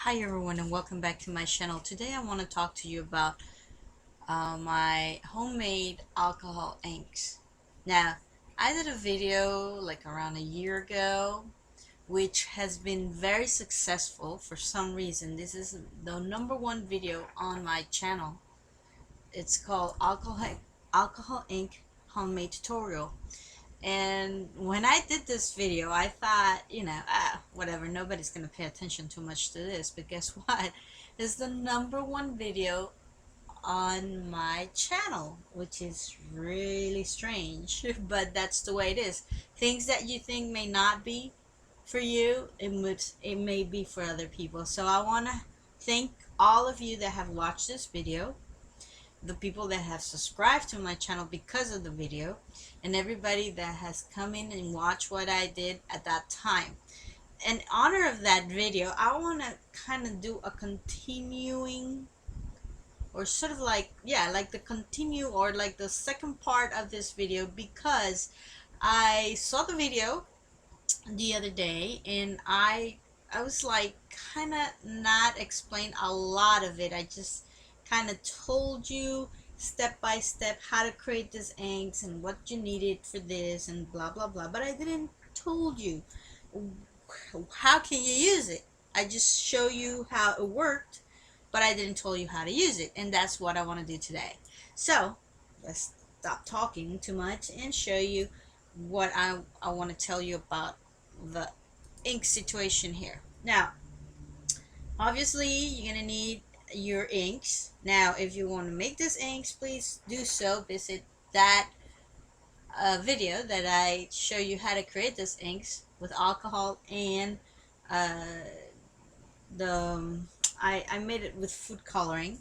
Hi everyone and welcome back to my channel. Today I want to talk to you about my homemade alcohol inks. Now, I did a video like around a year ago which has been very successful for some reason. This is the number one video on my channel. It's called Alcohol Ink Homemade Tutorial. And when I did this video, I thought, whatever, nobody's going to pay attention too much to this. But guess what? It's the number one video on my channel, which is really strange. But that's the way it is. Things that you think may not be for you, it may be for other people. So I want to thank all of you that have watched this video, the people that have subscribed to my channel because of the video, and everybody that has come in and watched what I did at that time. In honor of that video, I want to kind of do a continuing, or sort of like, yeah, like the continue or like the second part of this video, because I saw the video the other day and I was like kind of not explain a lot of it. I just kind of told you step by step how to create this inks and what you needed for this and blah blah blah, but I didn't told you how can you use it. I just show you how it worked, but I didn't tell you how to use it, and that's what I want to do today. So let's stop talking too much and show you what I want to tell you about the ink situation here. Now, obviously, you're gonna need your inks. Now, if you want to make this inks, please do so. Visit that video that I show you how to create this inks with alcohol and uh, I made it with food coloring.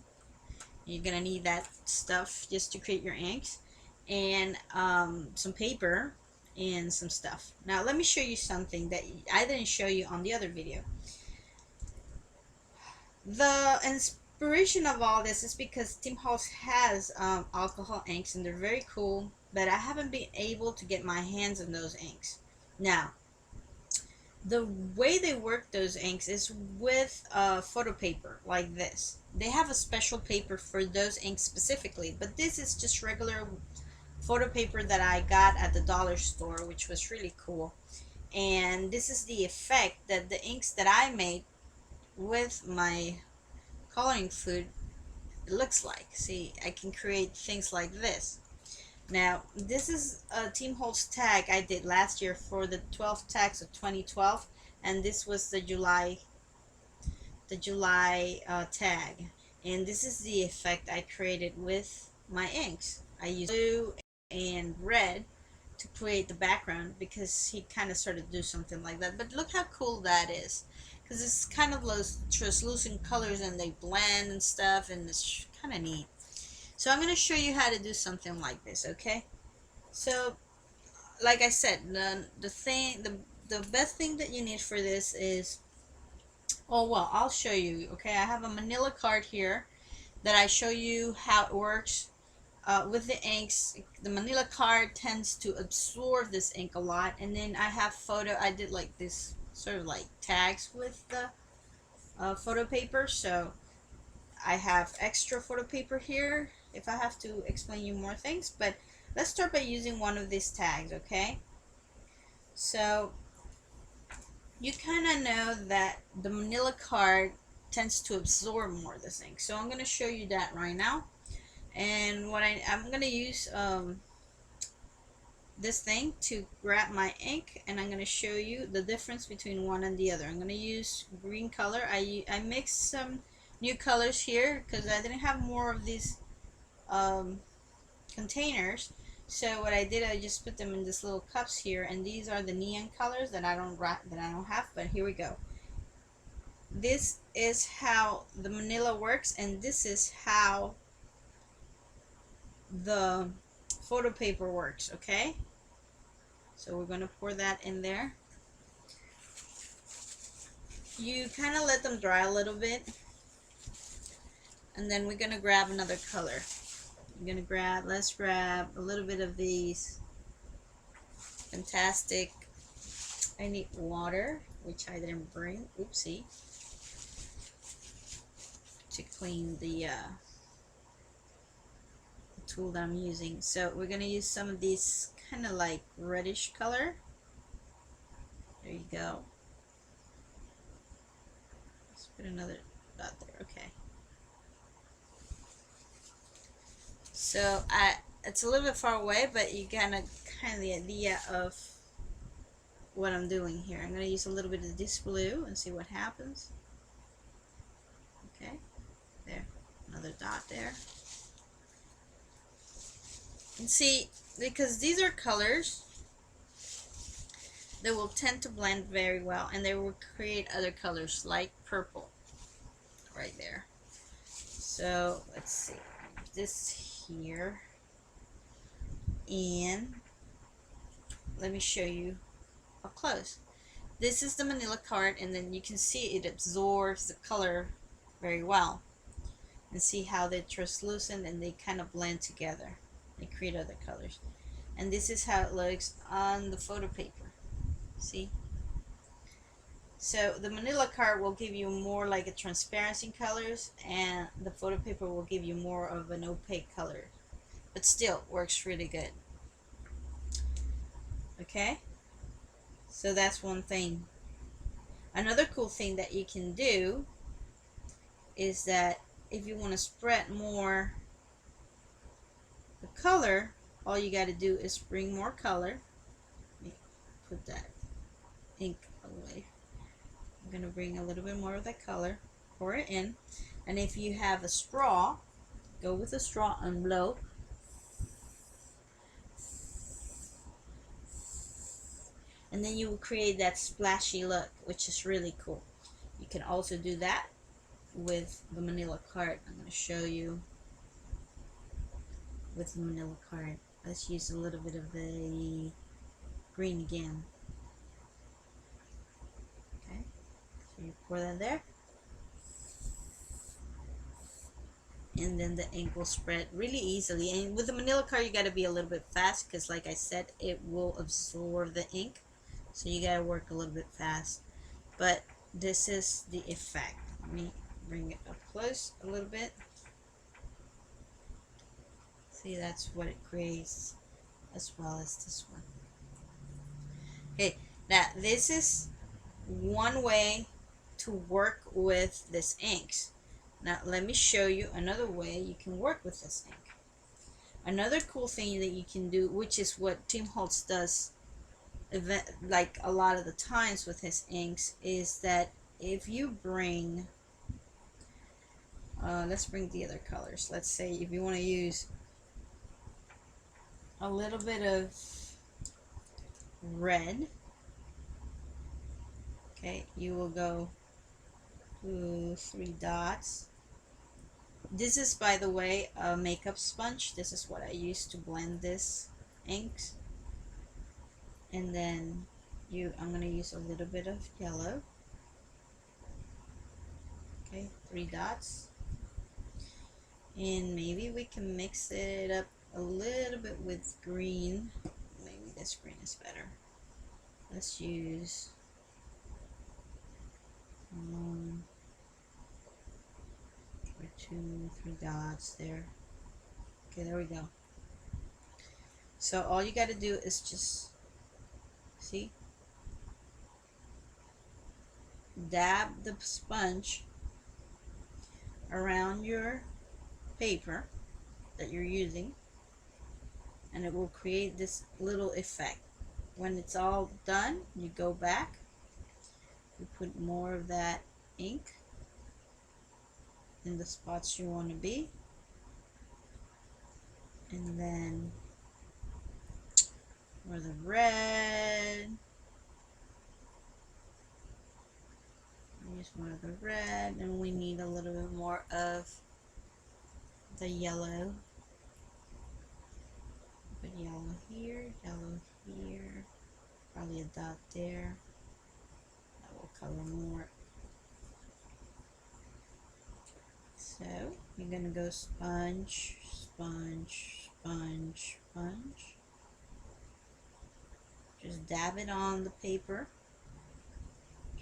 You're gonna need that stuff just to create your inks, and some paper and some stuff. Now let me show you something that I didn't show you on the other video. The inspiration of all this is because Tim Holtz has alcohol inks and they're very cool, but I haven't been able to get my hands on those inks. Now, the way they work those inks is with photo paper like this. They have a special paper for those inks specifically, but this is just regular photo paper that I got at the dollar store, which was really cool. And this is the effect that the inks that I made with my coloring food looks like. See, I can create things like this. Now, this is a Tim Holtz tag I did last year for the 12 tags of 2012, and this was the July tag. And this is the effect I created with my inks. I used blue and red to create the background because he kind of started to do something like that. But look how cool that is, because it's kind of those translucent colors and they blend and stuff, and it's kind of neat. So I'm going to show you how to do something like this, okay? So, like I said, the best thing that you need for this is, oh well, I'll show you. Okay, I have a manila card here that I show you how it works with the inks. The manila card tends to absorb this ink a lot, and then I have I did like this sort of like tags with the photo paper, so I have extra photo paper here if I have to explain you more things. But let's start by using one of these tags, okay? So you kind of know that the manila card tends to absorb more of this ink, so I'm going to show you that right now. And I'm going to use this thing to grab my ink, and I'm going to show you the difference between one and the other. I'm going to use green color. I mixed some new colors here because I didn't have more of these um, containers. So what I did, I just put them in this little cups here, and these are the neon colors that I don't have. But here we go. This is how the manila works, and this is how the photo paper works. Okay, so we're gonna pour that in there. You kind of let them dry a little bit, and then we're gonna grab another color. Let's grab a little bit of these. Fantastic. I need water, which I didn't bring. Oopsie. to clean the tool that I'm using. So we're gonna use some of these kind of like reddish color. There you go. Let's put another dot there. Okay. So it's a little bit far away, but you kind of the idea of what I'm doing here. I'm going to use a little bit of this blue and see what happens. Okay, there, another dot there. And see, because these are colors, they will tend to blend very well, and they will create other colors like purple right there. So let's see this here, and let me show you up close. This is the manila card, and then you can see it absorbs the color very well, and see how they translucent and they kind of blend together. They create other colors, and this is how it looks on the photo paper. See? So the manila card will give you more like a transparency colors, and the photo paper will give you more of an opaque color, but still works really good. Okay, so that's one thing. Another cool thing that you can do is that if you want to spread more the color, all you got to do is bring more color. Let me put that ink away. I'm going to bring a little bit more of that color, pour it in, and if you have a straw, go with a straw and blow. And then you will create that splashy look, which is really cool. You can also do that with the manila card. I'm going to show you with the manila card. Let's use a little bit of the green again. Okay, so you pour that there, and then the ink will spread really easily. And with the manila card, you got to be a little bit fast, because like I said, it will absorb the ink, so you got to work a little bit fast. But this is the effect. Let me bring it up close a little bit. See, that's what it creates, as well as this one. Okay, now this is one way to work with this inks. Now let me show you another way you can work with this ink. Another cool thing that you can do, which is what Tim Holtz does like a lot of the times with his inks, is that if you bring let's bring the other colors. Let's say if you want to use a little bit of red, okay, you will go to 3 dots. This is, by the way, a makeup sponge. This is what I use to blend this inks. And then I'm going to use a little bit of yellow. Okay, 3 dots. And maybe we can mix it up a little bit with green. Maybe this green is better. Let's use 2, 3 dots there. Okay, there we go. So all you got to do is just see, dab the sponge around your paper that you're using, and it will create this little effect. When it's all done, you go back, you put more of that ink in the spots you want to be, and then for the red, use more of the red, and we need a little bit more of the yellow. Put yellow here, probably a dot there. That will color more. So you're gonna go sponge, sponge, sponge, sponge. Just dab it on the paper,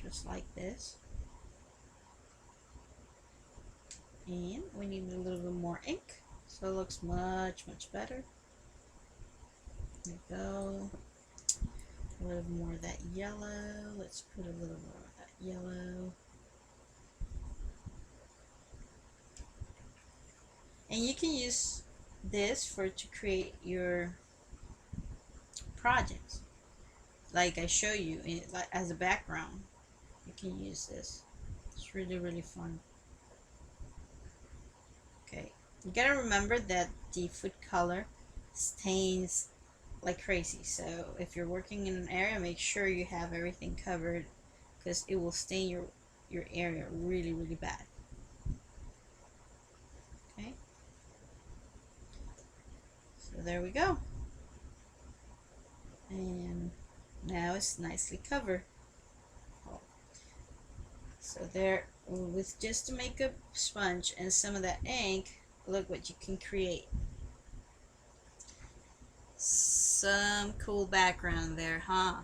just like this. And we need a little bit more ink so it looks much better. There we go. A little more of that yellow. Let's put a little more of that yellow. And you can use this to create your projects. Like I show you, like as a background, you can use this. It's really fun. Okay, you gotta remember that the food color stains like crazy. So if you're working in an area, make sure you have everything covered because it will stain your area really bad. Okay, so there we go. And now it's nicely covered. So there, with just a makeup sponge and some of that ink, look what you can create. Some cool background there, huh?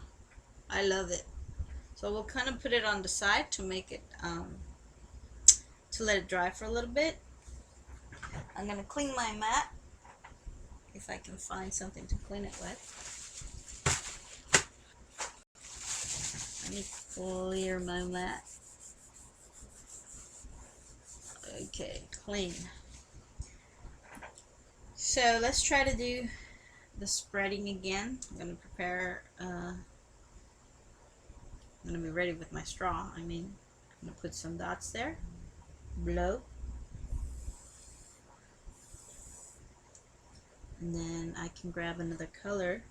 I love it. So we'll kind of put it on the side to make it, to let it dry for a little bit. I'm gonna clean my mat, if I can find something to clean it with. Let me clear my mat. Okay, clean. So let's try to do the spreading again. I'm gonna prepare, I'm gonna be ready with my straw. I'm gonna put some dots there, blow, and then I can grab another color.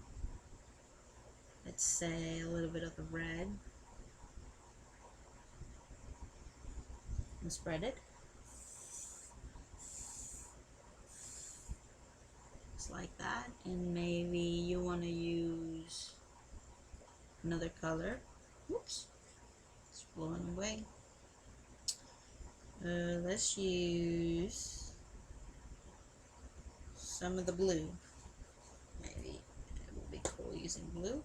Let's say a little bit of the red and spread it. Just like that. And maybe you want to use another color. Whoops, it's blowing away. Let's use some of the blue. Maybe it will be cool using blue.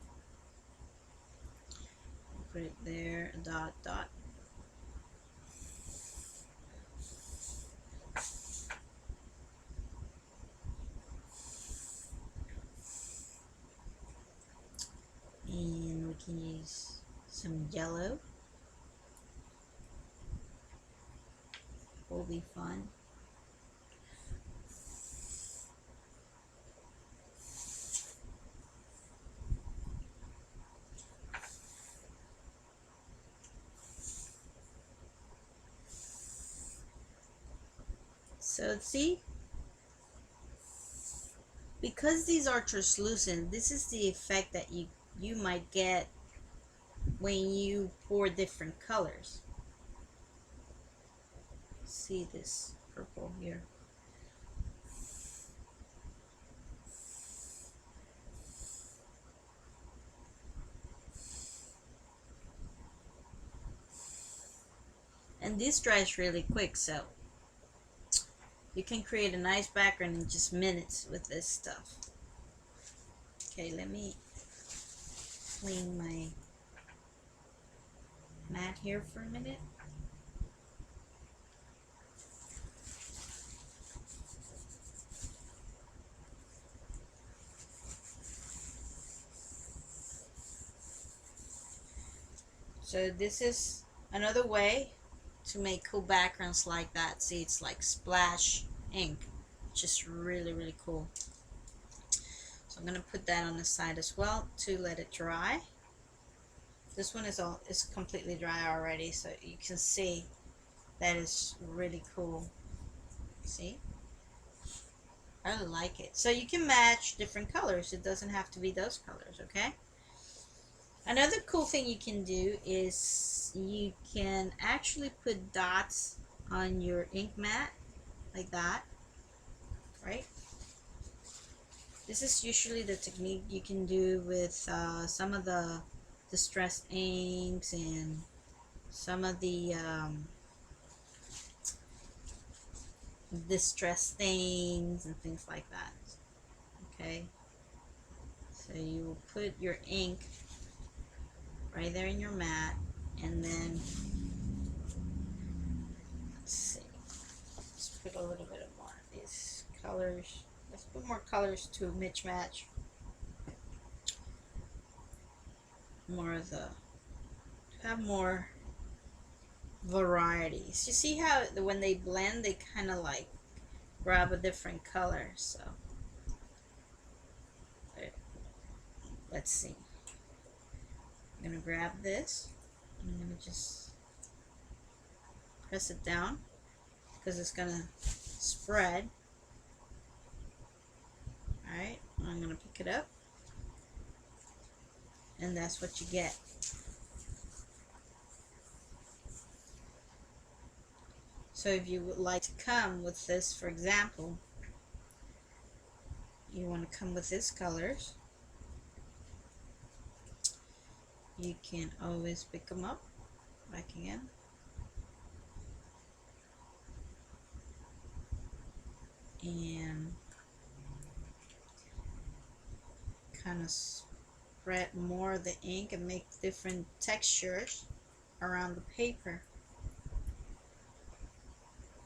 Put it there, dot. And we can use some yellow. Will be fun. So see, because these are translucent, this is the effect that you might get when you pour different colors. See this purple here. And this dries really quick, so you can create a nice background in just minutes with this stuff. Okay, let me clean my mat here for a minute. So this is another way to make cool backgrounds like that. See, it's like splash ink, just really cool. So I'm gonna put that on the side as well to let it dry. This one is completely dry already, so you can see that is really cool. See, I really like it. So you can match different colors. It doesn't have to be those colors, okay? Another cool thing you can do is you can actually put dots on your ink mat like that, right? This is usually the technique you can do with some of the distressed inks and some of the distressed stains and things like that. Okay, so you will put your ink right there in your mat, and then let's see, put a little bit of more of these colors. Let's put more colors to match. More of the, have more varieties. You see how when they blend, they kind of like grab a different color. So let's see. I'm gonna grab this. I'm gonna just press it down because it's gonna spread. Alright, I'm gonna pick it up, and that's what you get. So if you would like to come with this, for example, you want to come with these colors, you can always pick them up back again. And kind of spread more of the ink and make different textures around the paper.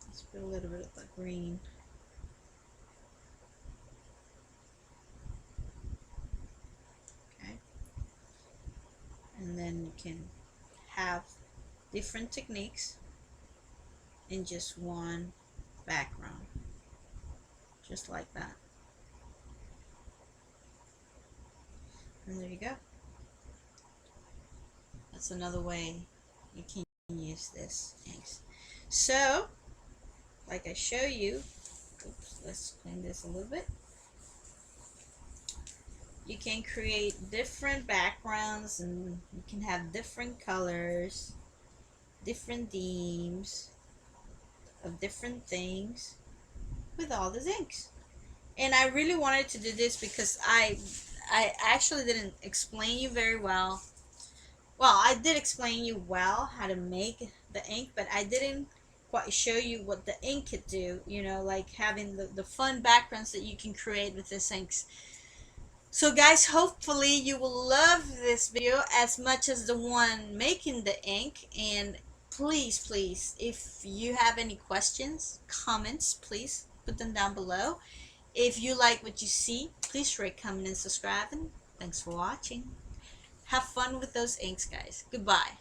Let's put a little bit of the green. Okay. And then you can have different techniques in just one background. Just like that. And there you go. That's another way you can use this inks. So, like I show you, oops, let's clean this a little bit. You can create different backgrounds, and you can have different colors, different themes of different things with all these inks. And I really wanted to do this because I actually didn't explain you very well. Well, I did explain you well how to make the ink, but I didn't quite show you what the ink could do, you know, like having the fun backgrounds that you can create with this inks. So guys, hopefully you will love this video as much as the one making the ink. And please, if you have any questions, comments, please put them down below. If you like what you see, please rate, comment, and subscribe. And thanks for watching. Have fun with those inks, guys. Goodbye.